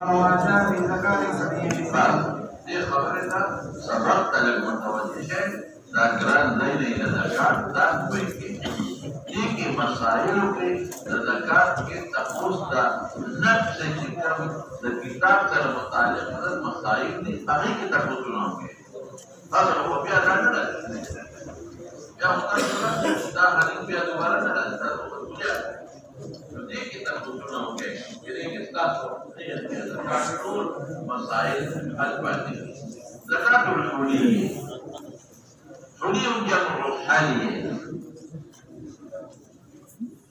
وآتى بزكاة سبيل دي خبرنا سبقت للمتوجه دا ګران دی نه د زکات دا کوي دي کې مسائلو کې د زکات کې تخصص دا نفس چې کوم د کتاب سره متعلق د مسائل دي هغه کې تخصص نه کوي هغه هو بیا نه راځي یا متأسف دا حدیث بیا دوباره نه راځي دي کې تخصص نه کوي دې کې تاسو د زکات ټول مسائل حل باندې زکات الحلي حلي جمع حلي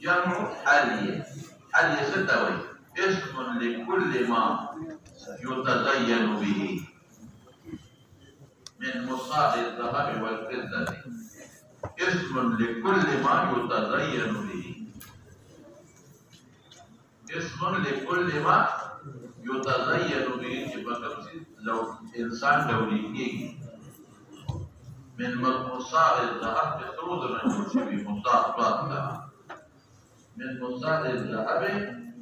جمع حلي حلي ستوي اسم لكل ما يتزين به من مصاغ الذهب والفضة اسم لكل ما يتزين به اسم لكل ما يتزين به لو انسان دولي من مصاغ الذهب بسرود من شبه مصاغ من مصاغ الذهب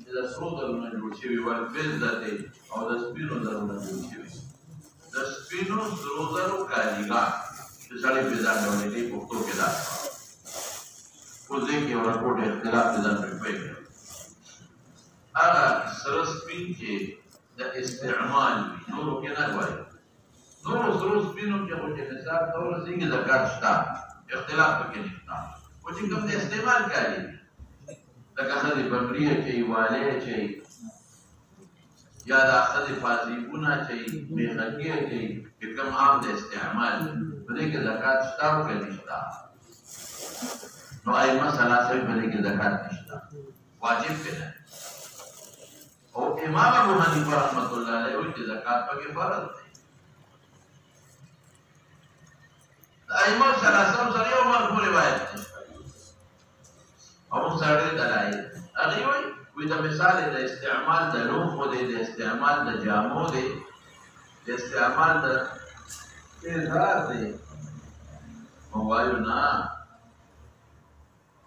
إلى سرود من شبه والفضة أو دسبينو ذرو من شبه دسبينو سرود كاليغان تسالي بيزان دولي پختو كدا وزي كي ورقود اختلاف بيزان بيپيك اغا سرسبين كي دا استعمال نورو كنا گوائي نورو سرسبينو كي خوش نصاب دور سينگي زکات شتا اختلاف پکي نشتا و چې کوم د استعمال کوي لکه خدي بمریه چې والي چې یا د خدي فاضیبونه چې میخکیه چې کوم عام د استعمال په دې کې زکات شتا او کې نشتا نو ائمه ثلاثه په دې کې زکات نشتا واجب دی او امام ابو حنیفه رحمۃ اللہ علیہ وی چې زکات پکې فرض دی ائمه ثلاثه سره یو مرفوع روایت دی او سره دلایل هغه وی د مثال د استعمال د لوحو د استعمال د جامو د استعمال د اظهار دی مواینا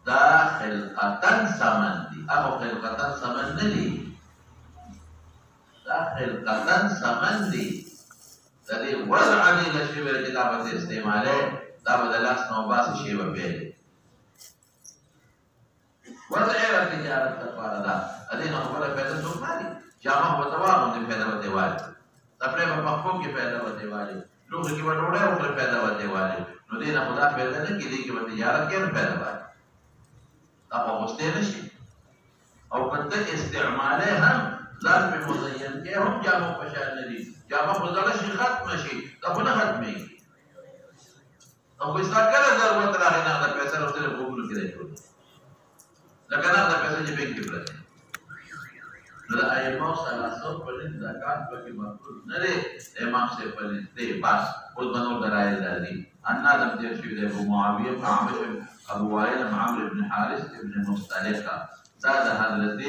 داخل قطن سمن دی هغه خلقتن سمن نه دی داخل قطن سمن دی دې وضع دې د شی ور کتابت استعماله دا بدلاس نو باس شی و به وضع تجارت لپاره دا دې نو ولا پیدا څو مالي جامه په توانو دې پیدا وته وایي خپل په مخکوم کې پیدا وته وایي لوګ کې وډوړې او پیدا وته وایي نو دې نه خدا پیدا نه کړي کې وته تجارت کې پیدا وایي دا په واستې نشي او کته استعماله هم ځان په مزین کې هم جامو پشان نه دي جامه په ځل شي ختم شي دا په نه ختمي او په څنګه ضرورت راغی نه د پیسې ورته وګورو کې راځي لکه نه د پیسې چې بینک کې پراته نو د ائمه ثلاثه په دې زکات پکې مفروض نه لري امام سے په دې بس خود بنو درایل دي ان لم يشهد ابو معاويه عامر ابو وائل عمرو بن حارث ابن مستلقه زاد حضرت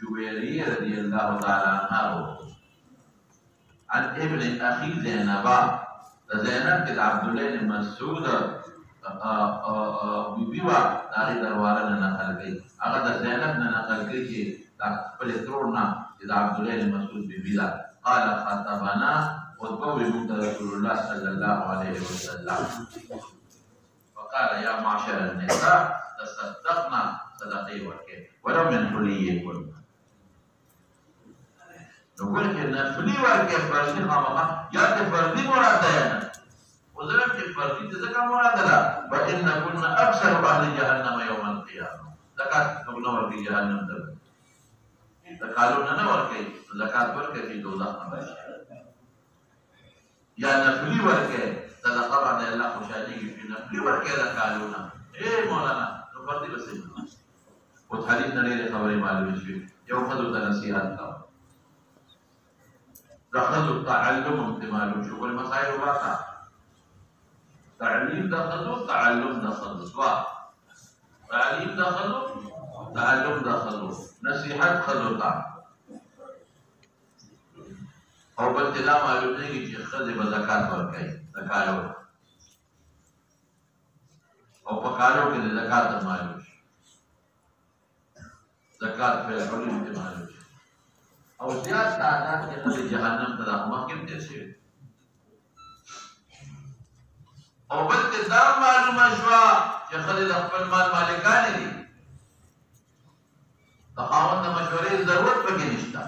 جويري رضي الله تعالى عنه عن ابن اخي زينب زينب بن عبد الله بن مسعود بيبيوا داري دروارنا نقل گئی هغه د زینب نه نقل گئی چې خپل ترورنا د عبد الله بن مسعود بيبيلا قال خطبنا وضوي من رسول الله صلى الله عليه وسلم فقال يا معشر النساء تصدقنا صدقي وكيف ولو من حليكن نقول ان فلي ورکه فرضي خامخا یا ته فرضي مراد ده وزرم چې فرضي څه مراد ده وان كنا اكثر اهل جهنم يوم القيامه زکات نو ورکه جهنم ده زکالو نه ورکه زکات ورکه چې دوزخ نه وي یا نفلي ورکه صدقه باندې الله خوشالي کې نفلي ورکه زکالو نه اے مولانا نو فرضي بس او حدیث نه لري خبره معلومه شي یو خدو ته نصيحت کا دخلوا التعلم احتمال شو المسائل واقع تعليم دخلوا تعلم دخلوا تعليم دخلوا تعلم دخلوا نصيحت خلوا او بلتلا معلوم نہیں کہ خذ بزکات ورکای زکالو او پکالو کې زکات معلوم زکات په اړه معلوم او زیات تعداد کې خلک جهنم ته داخل ممکن دي شي او بل ته دا معلومه شوه چې خلک د خپل مال مالکان دي د خاوند د مشورې ضرورت پکې نشته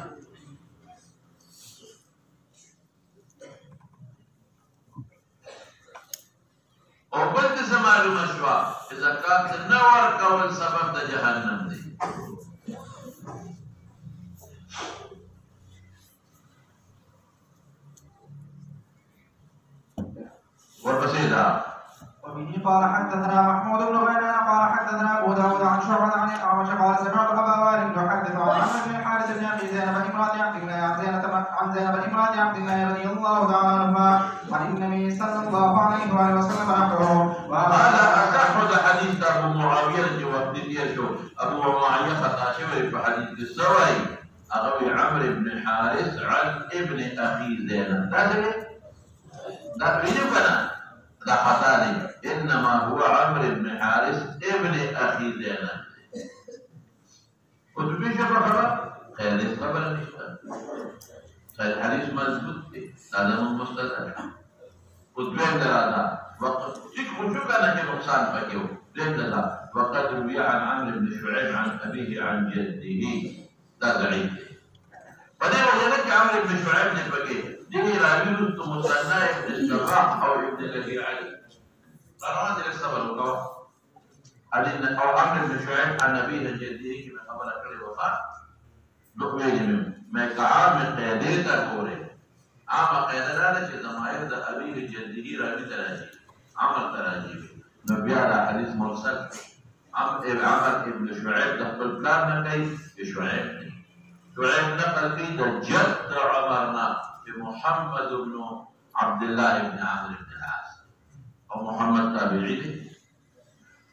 او بل ته معلومه شوه چې زکات نه ورکول سبب د جهنم دی وبسيطة وبه قال حدثنا محمود بن غيلان قال حدثنا ابو داود عن شعبة عن الاعمش قال سمعت ابا وائل يحدث عن عمرو بن الحارث بن ابي زينب امراه عبد الله عن زينب امراه عبد الله رضي الله تعالى عنها عن النبي صلى الله عليه واله وسلم اخبره وقال اصح حديث ابو معاويه وقت يشو ابو معاويه خطا شوي في حديث السوي اروي عمرو بن الحارث عن ابن اخي زينب لا بيجبنا لا خطاني انما هو عمرو بن حارث ابن اخي زينب كنت بيجي خبر خير خبر نشتا خير حديث مضبوط هذا من مستدرك كنت بين هذا وقد شو كان في نقصان فكيو بين هذا وقد روي عن عمرو بن شعيب عن ابيه عن جده لا ضعيف بعدين وجدت عمرو بن شعيب بن فكيه دي راوي مصنع ابن الجراح او ابن الذي علي قرأت الصبر وقوا علينا او عمرو بن شعيب عن ابيه جده كما خبر كل وفاء نقبل ما كعام قيادته كوري عام قيادته في ضمائر ابيه جده راوي تراجي عمر تراجي نبي على حديث مرسل عمر ابن شعيب دخل بلان نقي شعيب نقل في جد عمرنا محمد بن عبد الله بن عمرو بن العاص او محمد تابعي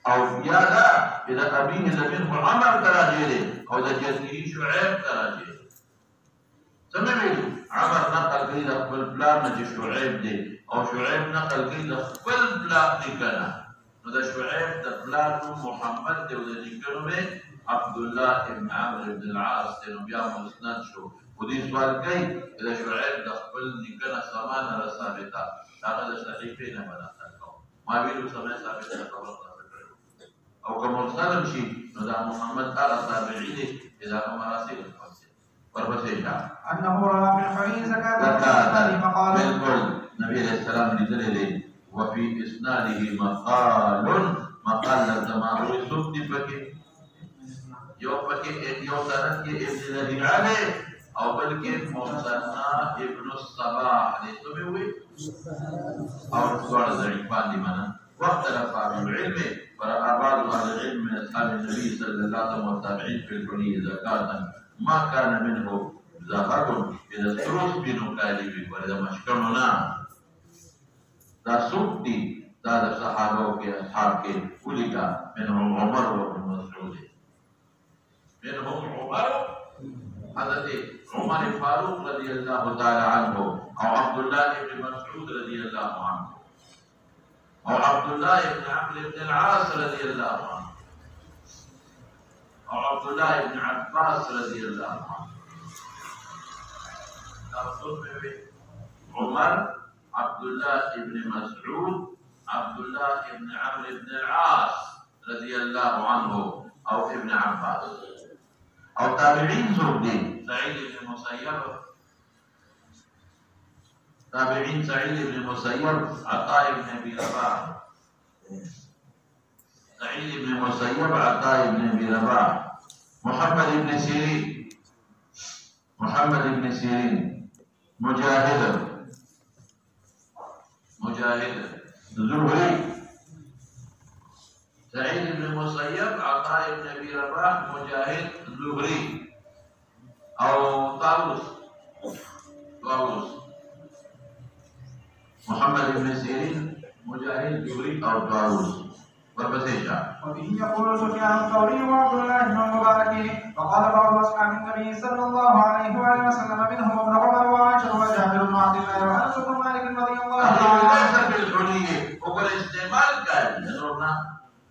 او يا لا اذا ابيه منه عمر تراجيله او اذا جده شعيب تراجيله سمعني عمر نقل كده قبل بلان شعيب دي او شعيب نقل كده قبل بلان دي كان وده شعيب ده بلان محمد دي وده كانوا عبد الله بن عمرو بن العاص كانوا بيعملوا اسناد شو ودي سؤال كي إذا شعيب دخل نكنا سمانا رسابتا هذا صحيحين بنا ما بيلو سمانا ثابتا أو كمرسل شيء ندى محمد قال تابعيني إذا كما راسل الفاسد وربسيشا أنه رأى من حرين زكاة فقال بالكل نبي عليه السلام لدليل وفي إسناده مقال لزمانه سبت فكي يوم فكي يوم سنة ابن الذي عليه او بلکہ موسنا ابن الصباح لیتو میں ہوئی اور سوال ضعیفان دی منا واختلف اهل العلم ورأى بعض اهل العلم من اصحاب النبي صلى الله عليه وسلم والتابعين في الحلي زكاة ما كان منه ذهب الى الثلث بنكاله ولذا مشكلنا دا سوقتي دا صحابه کے اصحاب کے ولگا منهم عمر وابن مسعود منهم عمر حضرت عمر فاروق رضي الله تعالى عنه او عبد الله بن مسعود رضي الله عنه او عبد الله بن عمرو بن العاص رضي الله عنه او عبد الله بن عباس رضي الله عنه عمر عبد الله بن مسعود عبد الله بن عمرو بن العاص رضي الله عنه او ابن عباس او تابعين زهدين سعيد بن مسيب تابعين سعيد بن مسيب عطاء بن ابي رباح سعيد بن مسيب عطاء بن ابي رباح محمد بن سيرين مجاهد زهري سعيد بن مسيب عطاء بن ابي رباح مجاهد زهري او طاووس محمد بن سيرين مجاهد زهري او طاووس وبسيشا وبه يقول سفيان الثوري وعبد الله بن المبارك وقال بعض اصحاب النبي صلى الله عليه واله وسلم منهم ابن عمر وعائشه وجابر بن عبد الله وانس بن مالك رضي الله عنه ليس بالحليه وقال استعمال كان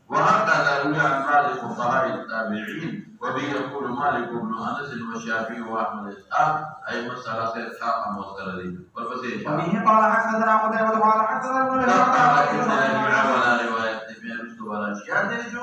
وهكذا روي عن بعض فقهاء التابعين وبه يقول مالك بن انس والشافعي واحمد اسحاق اي مساله اسحاق موصله والبصير وبه قال حدثنا قتيبة قال حدثنا ابن ولا روايه ابن رشد ولا شيء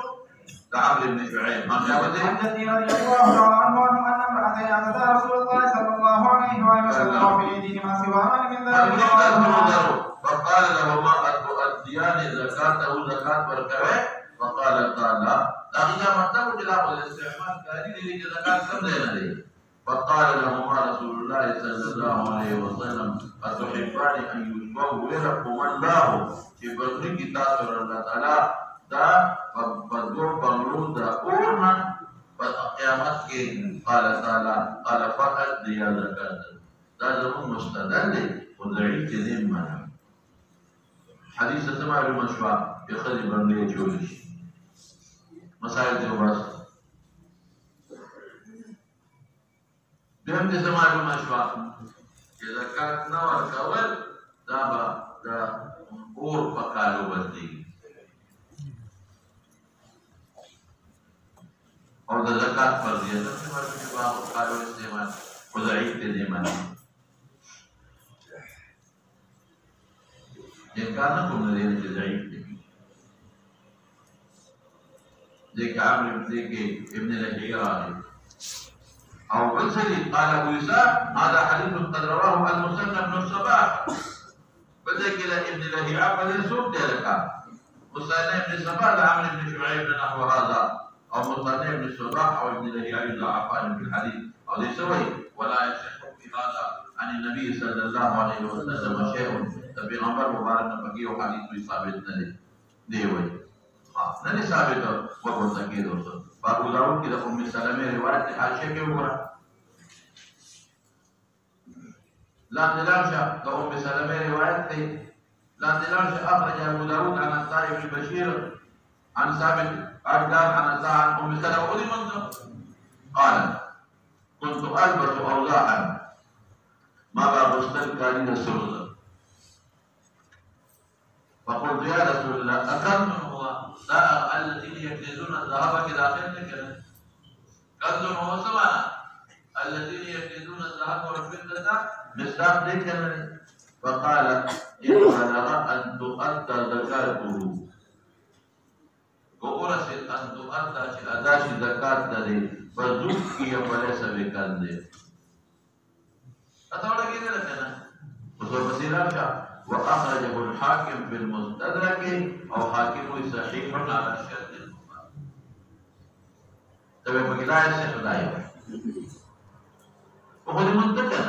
لعمرو بن شعيب ما حدثني رضي الله تعالى عنه ان امرأتين اتتا رسول الله صلى الله عليه واله وسلم في يديهما سواران من ذلك فقال لهما اتؤديان زكاته زكاه بركوه فقال لا لكن مطلب خلاف الاستعمال كاري لي زكاه كم देना दे فقال لهما رسول الله صلى الله عليه وسلم اتحبان ان يشبه لكم الله في بدر كتاب الله تعالى دا بدر بنگلو دا اورنا قیامت کے قال تعالی قال فقط دیا زکات دا زمون مستدل وضعیف کے دین مانا حدیث سماع المشفع بخلی بندے جولش مسائل دیو بس بهم دي سماع المشفع کہ زکات نہ ورکول دا با دا اور پکالو بندی اور دا زکات فرضیت ہے ہمارے کے بعد قالو استعمال وضعیف کے دین مانا كان كنا لين ضعيف ذيك عمرو ذيك ابن الهيراني أو بلسلي قال أبو إسحاق هذا حديث قد رواه المثنى بن الصباح بذيك ابن الهيراني فليسوق ذلك مثنى بن الصباح لعمرو بن شعيب نحو هذا أو مثنى بن الصباح أو ابن الهيراني ضعفان في الحديث أو ليس ولا يصح في هذا عن النبي صلى الله عليه وسلم شيء پیغمبر مبارک نے بقی و حدیث بھی ثابت نہ دے ہوئے نہ ثابت وہ بہت اکید دوستو ابو داؤد کی ام سلمہ روایت حاشیہ کے اوپر لا دلالشا ام سلمہ روایت تھی لا دلالشا اخرج ابو داؤد عن الطائف بن بشير عن ثابت عن ام سلمہ قال كنت البس اوضاعا ما بغسل كان السرد فقلت يا رسول الله أكنز هو لا الذين يكنزون الذهب كداخل كده كنز هو سمعنا الذين يكنزون الذهب والفضة مصداق ذكر فقال إن بلغ أن تؤدى زكاته وقرس أن تؤدى أداء زكاة ذلك فزكي فليس بكنز أتوقع كده لكنا وصول بسيرا وأخرجه الحاكم في المستدرك أو حاكم صحيح على شرط البخاري. تبع بقية الشيخ دايما. وهو منتقل.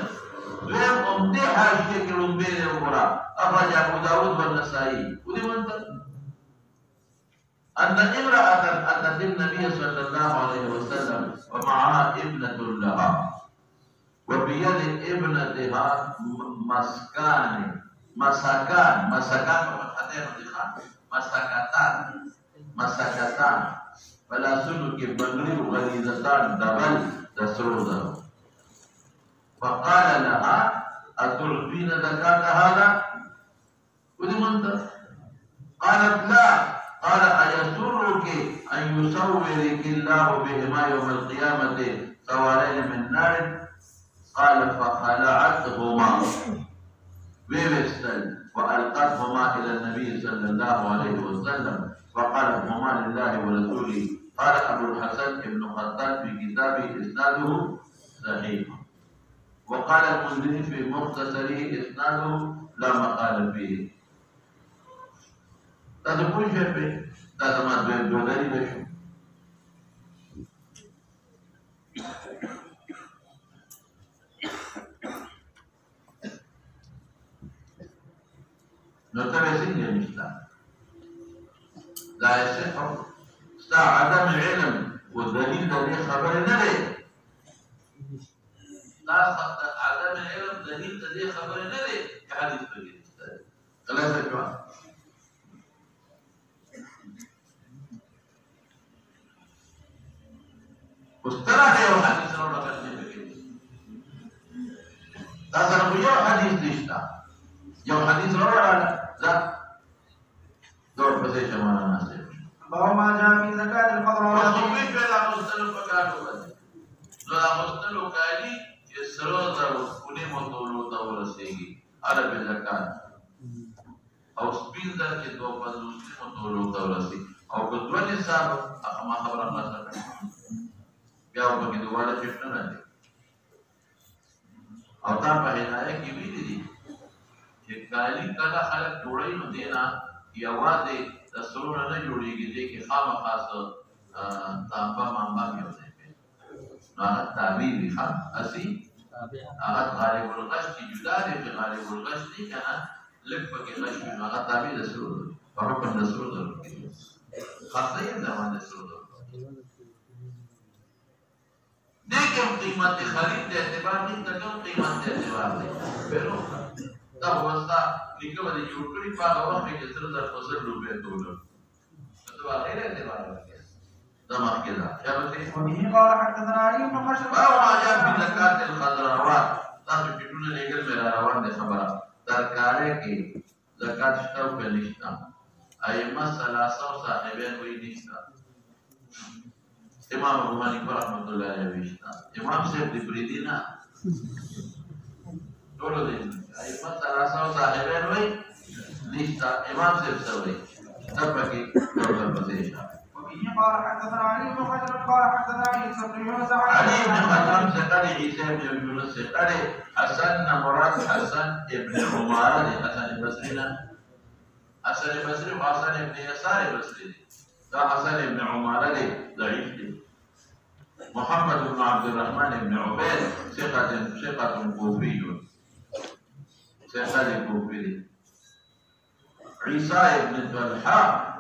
غير أمدي حاشية كلمبين الأخرى أخرج أبو داود والنسائي. وهو منتقل. أن امرأة أتت النبي صلى الله عليه وسلم ومعها ابنة لها وبيد ابنتها مسكان مسكتان فلا سلك بنغري غليظتان دبل تسرود فقال لها أتعطين زكاة هذا؟ قالت لا قال أيسرك أن يصورك الله بهما يوم القيامة سوارين من نار قال فخلعتهما ويستل وألقتهما إلى النبي صلى الله عليه وسلم فقالت هما لله ورسوله قال أبو الحسن ابن خطاب في كتابه إسناده صحيح وقال المنذري في مختصره إسناده لا مقال فيه تدخل شيء به تسمى بالدولاري بشو نتبع سنة الإسلام لا يصح عدم العلم والدليل دليل خبر نبي لا عدم العلم دليل دليل خبر نبي كحديث بقية ثلاثة جواب واسترى يوم حديث نورا كالجنة بقية تاسا نبو يوم حديث ليشتا يوم حديث نورا ذات دور بسيش مانا ناسي باب ما جاء في زكاة الفضل وصوبيش بلا مستلف فكاتو بس نو اغوستلو کالي چې سره زرو کونې متولو ته ورسېږي هغه به زکات او سپین زر چې 250 متولو ته ورسېږي او که دوه نصاب هغه ما خبره خلاصه کړه بیا وبکې دواړه چشته نه دي او تا په هدايه کې ویلي دي چې کالي کله خلک جوړوي نو دی نه یوازې د سرونه نه جوړېږي دی کې خامخا څه تانبه مانبه یو ځای کوي نو هغه تابع وي ښه هسې هغه غالب الغش چې جدا دی چې غالب الغش دی که نه لږ پکې غش وي نو هغه تابع د سرو دی په حکم د سرو زرو کې خاصه یې د باندې سرو زرو دې کوم قیمت خرید د اعتبار نشته کوم قیمت د اعتبار دی پیرو دا وستا لیکه باندې جوړ کړی په هغه وخت کې سره د 1000 روپے ډالر دا غیر اعتبار دی دا مخکې ده وبه قال حدثنا علي بن خشب او عجب بزکات الخضروات تاسو چې ټول لګل مې روان دي خبره ترکارې کې زکات شته او نشته ائمه ثلاثه صاحبین وایي نشته امام ابو حنیفه رحمۃ اللہ علیہ وشتا امام صاحب دی بریدینا ټول دې ائمه ثلاثه صاحبین وایي نشته امام صاحب سوي تبکي ټول پسې قال حدثنا علي بن خشب قال حدثنا عيسى بن يونس علي بن خشب سقري عيسى بن يونس سقري حسن مراد حسن ابن عمارة حسن البصري حسن البصري وحسن ابن يسار البصري ده حسن ابن عمارة ضعيف محمد بن عبد الرحمن بن عبيد ثقة كوفي ثقة كوفي عيسى بن طلحة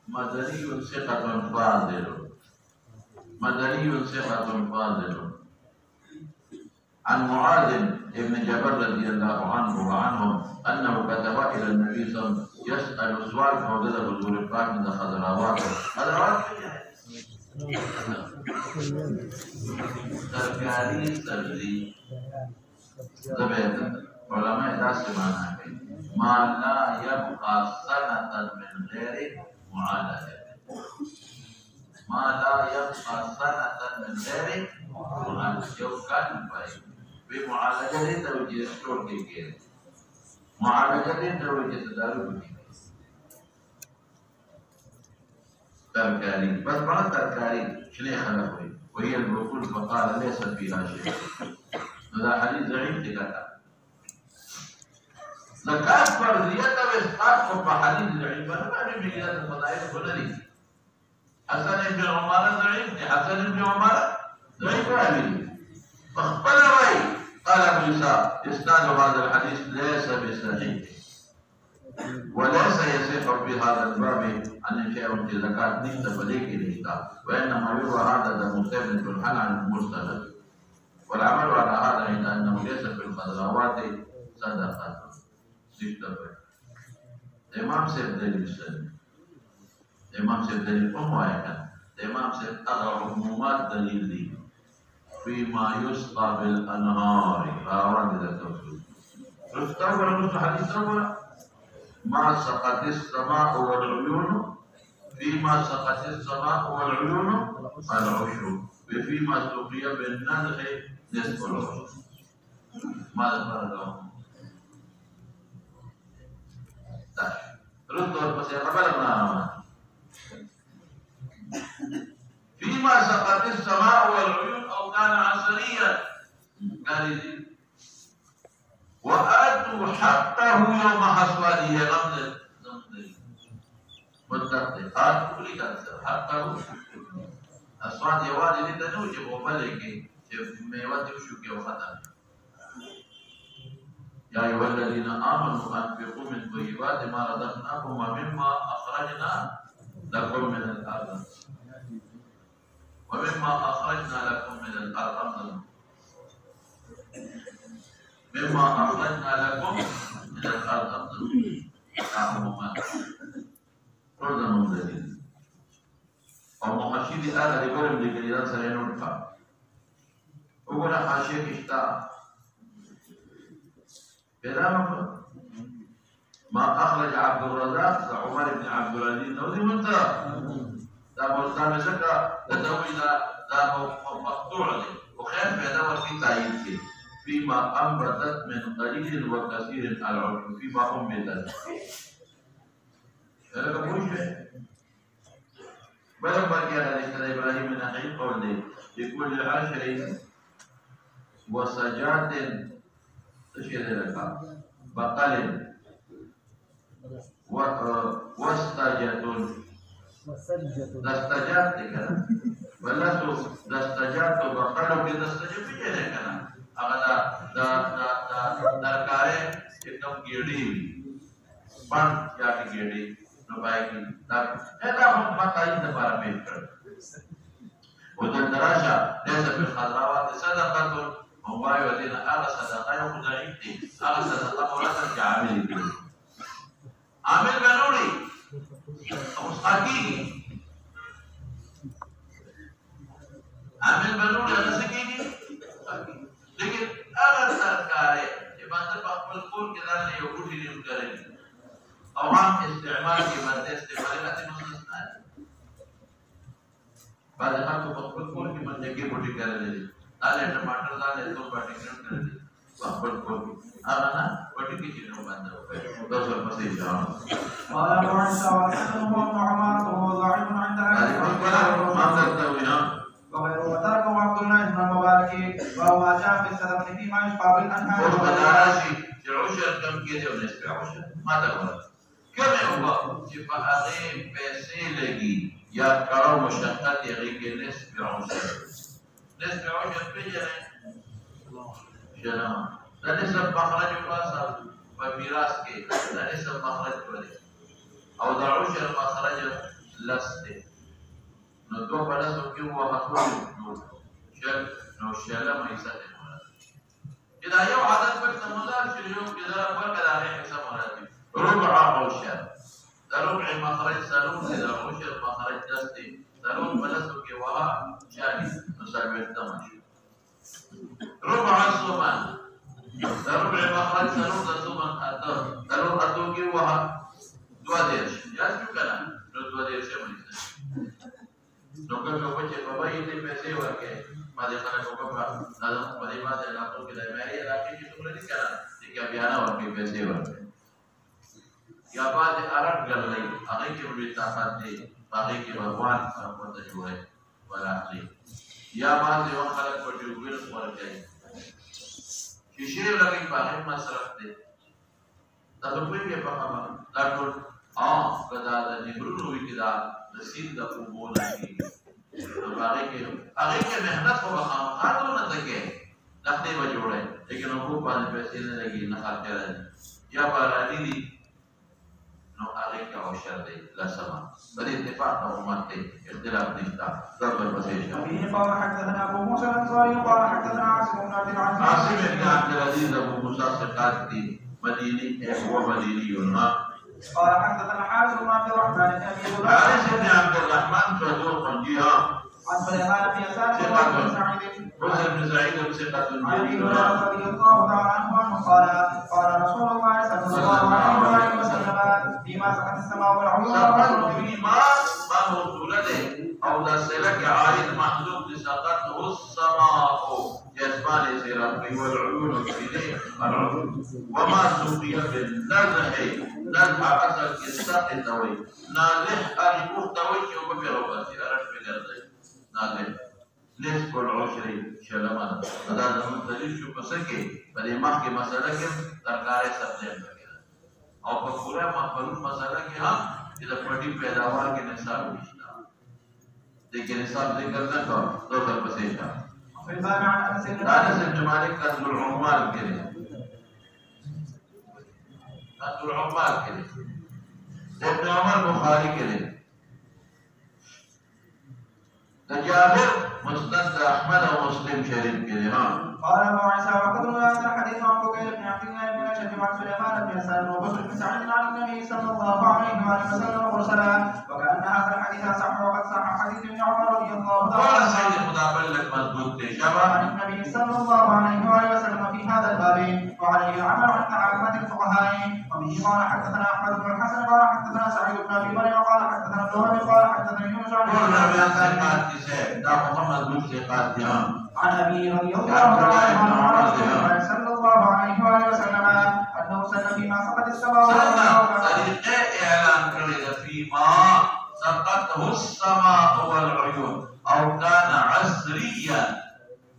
مدني ثقة فاضل مدني ثقة فاضل عن معاذ بن جبل رضي الله عنه وعنهم أنه كتب إلى النبي صلى الله عليه وسلم يسأل السؤال فوجد حضور القاك من الخضروات خضروات ترکاری سبزی زبید علماء داس معنی کوي ما لا يبقى سنة من غير معالجة ما لا يبقى سنة من غير معالجة یو کان پای به معالجه دې ته وجه سٹور کې معالجه دې ته وجه تدارو کې ترکاری بس بڑا ترکاری شنو خلق وي وهي البخول فقال ليس فيها شيء هذا حديث ضعيف دغه زکات فرضیت او اسقاط په حدیث ضعیف نه باندې بګیرات فضائل ولري حسن ابن عمر ضعیف حسن ابن عمر ضعیف راوي فخبر راوي قال ابو اسحاق اسناد هذا الحديث ليس بصحيح وليس يصح في هذا الباب ان شيء في زكاه نشته بليك نشته وانما يروى هذا مستند في الحل عن المرسل والعمل على هذا عند انه ليس في الخضروات صدقه امام صاحب دلیل سره امام صاحب دلیل کوم وایي امام صاحب هغه عمومات دلیل دي فيما يسقى بالانهار راوند د توحید رستاور نو حدیث راوړه ما سقط السماء والعيون فيما سقط السماء والعيون العشر وفيما سقي بالنضح نصف العشر ماذا فرق رد ورپسې خبره نه فيما سقط السماء والعيون او كان عصريا قال وآتوا حقه يوم حصاده غمد مطلق دی آتوا لکن حقه اصوات یوازې دې ته نه و چې په بلې کې چې میوه دې وشو کې وختم يا أيها الذين آمنوا أنفقوا من طيبات ما رزقناكم ومما أخرجنا لكم من الأرض ومما أخرجنا لكم من الأرض مما أخرجنا لكم من الأرض عموما فرضا مبدلين ومخشيد آل لقرم لقليلات سرينون فا وقال حاشيك اشتاء ما أخرج عبد الرزاق عمر بن عبد العزيز نوزي منتهى دا مستعمل شكا دا دوي دا مقطوع دي وخير پیدا ورکی تعیین کی فيما أنبتت من قليل وكثير العشر فيما أنبتت هذا كبوش بل بقي على إبراهيم من أخي قوله لكل عشر وسجاد تشير لك بقل وسجد دستجات كذا ولسو دستجات بقلو کې دستجات پیژنې کنه هغه دا درکارې چې کوم ګیډي باندې یا ګیډي نو باندې دا هم متای د بار په کړ او د دراشا دغه په خضراوات صدقه او وایو دین هغه صدقه یو خدای دې هغه صدقه ورته چې عامل دي عامل بنوري او ساقي عامل بنوري هغه سکیږي لیکن هغه سرکاري چې باندې په خپل کور کې دا نه یو ګوټي نه کوي او عام استعمال کې باندې استعمال نه مستثنا بعد خلکو په خپل کور کې باندې کې ګوټي کوي دالې ټماټر دالې تو باندې کوي په خپل کور کې هغه نه ګوټي کې چې نو باندې دوسر پسې ځان قال ابو عيسى وحسنه وعمارة وهو ضعيف عند أهل وغيره وتركه عبد الله بن المبارك وهو جاء في السلف فيما يشبه بالأنهار والعشر كم كده ونسبة عشر ما تقول كم هو شفا أغي پیسے لگی یا کرو مشقت یغی کے نسبة عشر نسبة عشر پیجنے شنو دا نسب مخرج پاسا ومیراث کے دا نسب مخرج پڑے او دا عشر مخرج لستے نو دو بلسو کی هو حقوق شل نو شل ميسا مراد اذا یو عدد پر تمدار شریو کی ذرا پر کدارے حساب مراد ربع او شل دا ربع مخرج سلون دا عشر مخرج دستی سلون بلسو کی وها شالی نسابه تمش ربع الصومان دا ربع مخرج سلون دا صومان اتو سلون اتو کی وها دوا دیرش یاد کیوں کنا نو دوا دیرش ميسا نو که وجه بابا یې پیسې ورکړي ما دې خلک وکړه دا په دې باندې علاقو کې د مېري علاقې کې څومره دي کنه چې بیا نه ورکړي پیسې ورکړي یا باندې ارټ ګرځي هغه کې وړي طاقت دي هغه کې بھگوان پرمته جوړه ولاخلي یا باندې یو خلک په ټیوبل ورکړي چې شی لګي په هغه مصرف دي دا په کومه په خبره دا ټول کدا د نیبرونو وی کدا د سین د قبول کی هغه کې مهنت خو خاطر نه تکي دغه به جوړه لیکن هغه باندې پیسې نه لګي نه خاطر یا بارانی دي نو هغه کې او شر دی لا سما بل اتفاق او امت اختلاف نشته ضرب البصير به قال حدثنا ابو موسى الانصاري قال حدثنا عاصم بن عبد العزيز ابو موسى الثقافي مديني هو مديني يونان قال حدثنا حارث بن عبد الرحمن بن ابي حارث بن عبد الرحمن صدوق جيها عن سليمان بن يسار بن سعيد بن سعيد بن ثقة عن ابي هريره رضي الله تعالى عنه قال قال رسول الله صلى الله عليه وسلم فيما سقط السماء والعيون ما موصول له او ذا سلك عائد محذوف لسقطه السماء جسمان سيرات والعيون وما سقي بالنزح نزح اثر الساق الدوي نازح الكوخ دوي وبفروا بس ارش بجرد نازح نصف العشر شلمان هذا زمن دلیل شو پسکه بلې مخکې مسله کې ترکارې سبزیان وغیرہ او په پوره مخبرون مسله کې هم چې د پټي پیداوار کې نصاب نشته لیکن نصاب ذکر نه کړو دوه پسې ښه فبان عن انس بن مالک قصد العمال کې قصد العمال کې ابن عمر بخاری کې جابر مسند احمد ومسلم شريف كده قال ابو عيسى وقد روى هذا الحديث عن بكير بن عبد الله بن اشد مسلم عن سليمان بن يسار وبشر بن سعيد عن النبي صلى الله عليه وآله وسلم مرسلا وكأن هذا الحديث صح وقد صح حديث ابن عمر رضي الله تعالى ولا سيد خدا بلك مضبوط شبه عن النبي صلى الله عليه وآله وسلم في هذا الباب وعليه العمل عند عامة الفقهاء وبه قال حدثنا أحمد بن الحسن قال حدثنا سعيد بن أبي مريم قال حدثنا ابن وهب قال حدثنا يونس عن عن أبي رضي الله عنه عن رسول الله صلى الله عليه وآله وسلم أنه سن فيما سقط السماوات إعلان كريد فيما سقطه السماء والعيون أو كان عصريا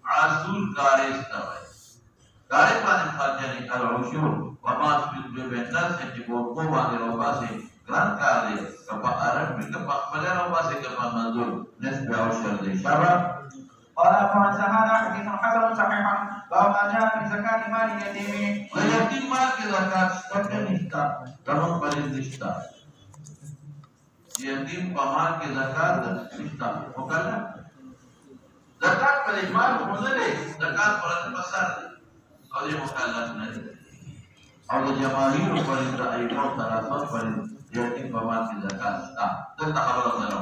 عصور كارثة كارثة الخارجين العشور وما في الناس يجبوا قوة لرباسه كان كارث كفا أرد بكفا أخبر رباسه كفا منظور نسبة عشر ذي شبه قال أبو عيسى هذا حديث حسن صحيح باب ما جاء في زكاة مال اليتيم واليتيم مال की ज़कात सबके निष्ठा दोनों पर निष्ठा यतीम का माल की ज़कात निष्ठा होगा ज़कात पर इमाम मुझे ज़कात पर पसर और ये मुकल्लफ नहीं और ये जमाहीर पर इब्राहिम और तराफत पर यतीम का माल की ज़कात निष्ठा तो तहवल करो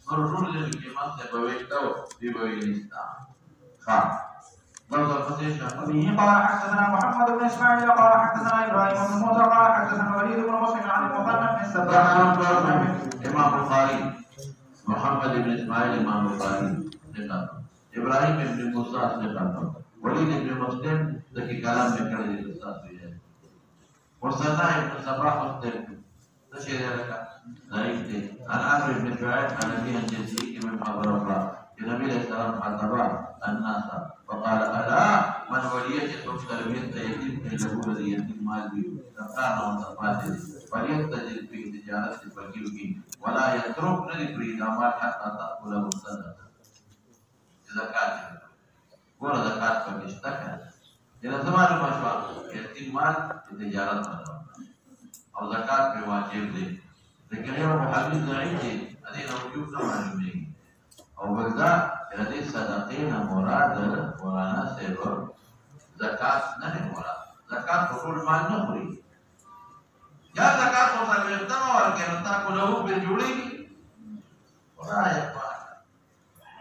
और रूल ये इमाम से बवेश्ता हो बिबोई निष्ठा हाँ وبه قال حدثنا محمد بن اسماعيل قال حدثنا ابراهيم بن موسى قال حدثنا وليد بن مسلم عن المثنى بن السباح امام البخاري محمد بن اسماعيل امام البخاري ابراهيم بن موسى وليد بن مسلم ذكي كلام में खड़े थे साथ हुई है और सना ibn sabah muslim तशरीह लगा ضعيف थे अनार ibn शुआयब नबी अंजली के में माबरका النبي عليه السلام خاطبا الناس فقال الا من وليت تربيه يتيم له الذي يتيم مال به فكان وصفاته فليتجر في تجارة الفقير ولا يترك للفريد مال حتى تأكله الصدقة زكاة ولا زكاة فكشتك إذا زمان المشروع يتيم مال تجارة أو زكاة بواجب له لكن يوم حديث ضعيف هذه وجوب معلومين او بلدا دې صدقې نه مراد مولانا صاحب زکات نه مراد زکات ټول مال نه خوري یا زکات او څلورتم ورکه نو تا کوله به جوړيږي راځي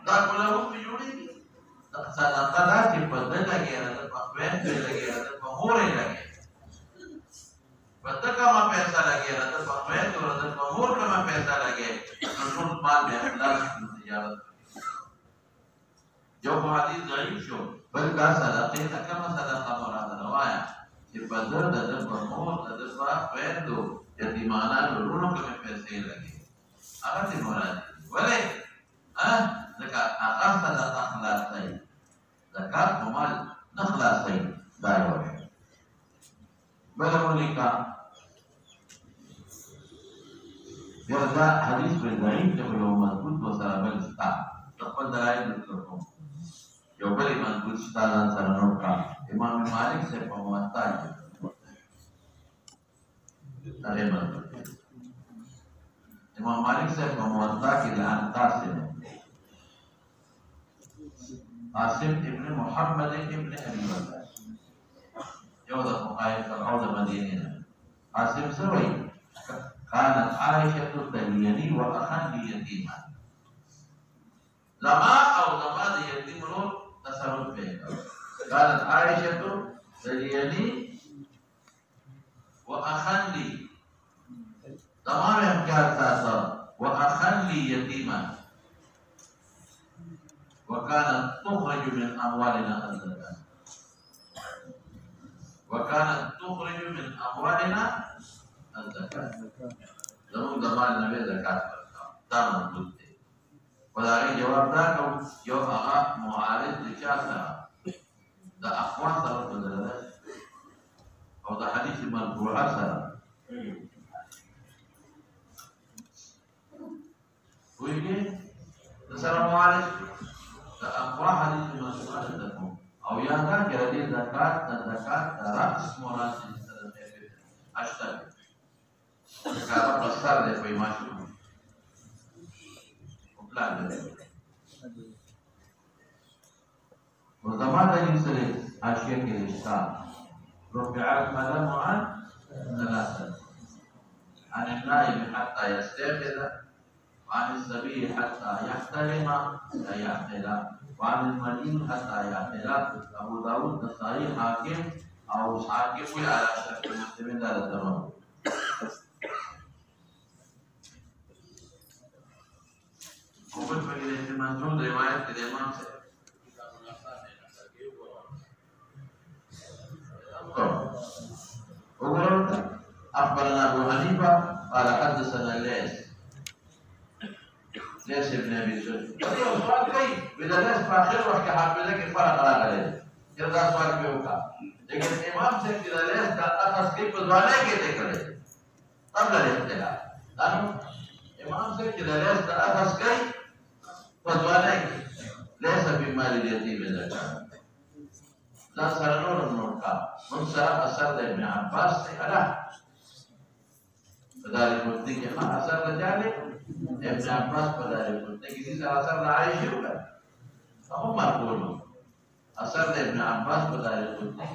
دا کوله به جوړيږي دا صدقه دا چې په دې لګي راځي په وین دې لګي راځي په مورې لګي پته کما پیسې لګي راځي په وین دې راځي په مور کما پیسې لګي نو ټول مال به خلاص تجارت جو حدیث ضعیف شو بل کا صدقه کما صدقه مراد روایا چې بدر د مور د ویندو یتیمانان ورونو کې پیسې لګي هغه دې مراد ولې زکات هغه صدقه خلاص دی زکات مال نه خلاص دی دا یو بل مونیکا دا حدیث په ضعیف ته یو مضبوط وسره بل ستا خپل دلایل وکړو یو بل مضبوط ستاسو سره نو کا امام مالک سے په موطا کې هغه مضبوط امام مالک سے په موطا کې له قاسم ابن محمد ابن ابي بکر یو د فقای فرعون د مدینه قاسم سوی كانت عائشة تليني وأخلي يتيما لما أو لما دي يتيم رول تصرف بها كانت عائشة تليني وأخلي لما بهم كانت وأخلي يتيما وكانت تخرج من أموالنا الزكاة وكانت تخرج من أموالنا الزكاة زمون زمان نبي زكاة دا مطلوب دی وداغی جواب دا کو یو هغه معارض لچا سره د اخوان سره بدل او د حدیث مرفوع سره ویږي د سره معارض د اخوان حدیث مرفوع سره او یا دا چې د زکات رأس مراد سره اشتر Sekarang besar dia pergi masuk. Pelan dia. Pertama dari seri Asia Kirista, رفع القلم عن ثلاثة: عن النائم حتى يستيقظ، وعن الصبي حتى يحتلم لا يعقل، وعن المريض حتى يعقل. أبو داود النسائي حاكم أو حاكم على شرط مسلم لا تمام. وقل فإذا منزول رواية الإمام أخبرنا أبو حنيفة قال حدثنا الليث بن أبي سليم. سؤال كيف إذا ليث فاخر وحكي حافظك الفرق عليه كذا سؤال بيوقع. लेकिन इमाम से किरालेस का अखस के बदवाने के देखले قبل الاختلاف لأنه इमाम से किरालेस का अखस के बदवाने ليس في مال اليتيم زكاة. لا سرنور النوركا من سرق أسرد ابن عباس سيئلا فذلك مدنك ما أسرد جالك ابن عباس فذلك مدنك إذا أسرد عايش يولا فهم مرقولون. أسرد ابن عباس فذلك مدنك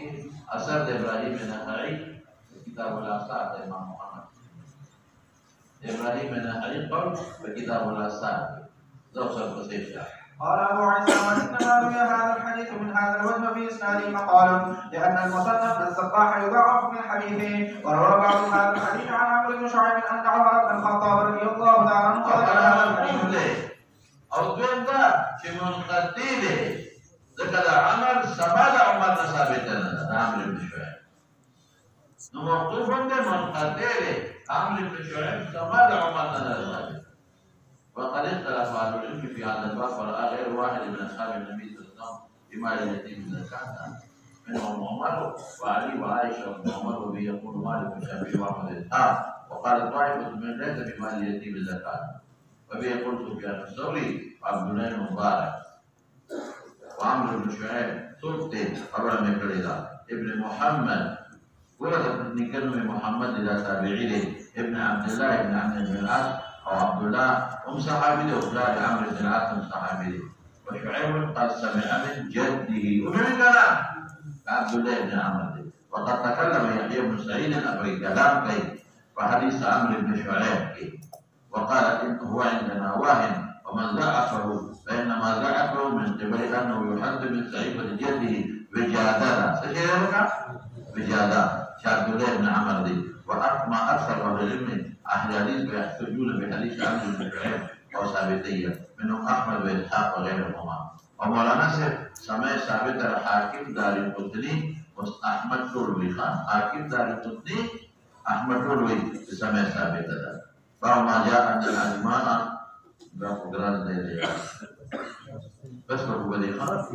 أسرد إبراهيم النخعي كتاب الأصحاب الإمام محمد. إبراهيم النخعي قول بكتاب الأصحاب زوجة القصير. قال أبو عيسى وإنما روي هذا الحديث من هذا الوجه في إسناده مقال لأن المصنف السباح يضعف من حديثه. وروى بعض هذا الحديث عن عمرو بن شعيب أن عمر بن الخطاب رضي الله تعالى عنه قال أو دوين دا في منقتيله ذكر عمر سمال عمر ثابتنا عمرو بن شعيب موقوف عند منقتيله عمرو بن شعيب سمال عمر ثابت. وقد اختلف اهل العلم في هذا الباب وراى غير واحد من اصحاب النبي صلى الله عليه وسلم بما اليتيم زكاة منهم عمر وعلي وعائشه وابن عمر وبه يقول مالك والشافعي واحمد اسحاق. وقال طائفه من ليس بمال اليتيم زكاة وبه يقول سفيان الثوري وعبد الله بن مبارك وعمرو بن شعيب سلطي قبل من فريضه ابن محمد ولد ابن كلمه محمد الى تابعيه ابن عبد الله بن عمرو بن العاص أو عبد الله صحابي وأولاد عمرو بن العاص صحابي. وشعيب قد سمع من جده ومن كلام عبد الله بن عمرو. وقد تكلم يحيى بن سعيد أبري كلام كي وحديث عمرو بن شعيب كي وقال إنه هو عندنا واهن ومن ضعفه فإنما ضعفه من قبل أنه يحد من صحيفة جده بجادة سجلك بجادة عبد الله بن عمرو. وأما أكثر أهل العلم أحاديث يحتجون بحديث عمرو بن شعيب وثابتية منهم أحمد وإسحاق وغيرهما. ومولانا سمع ثابت الحاكم دار القطني وأحمد تولوي خان حاكم دار القطني أحمد تولوي سمع ثابت هذا. فما جاء أن الأجماع بقدران ذلك بس بقول لي خلاص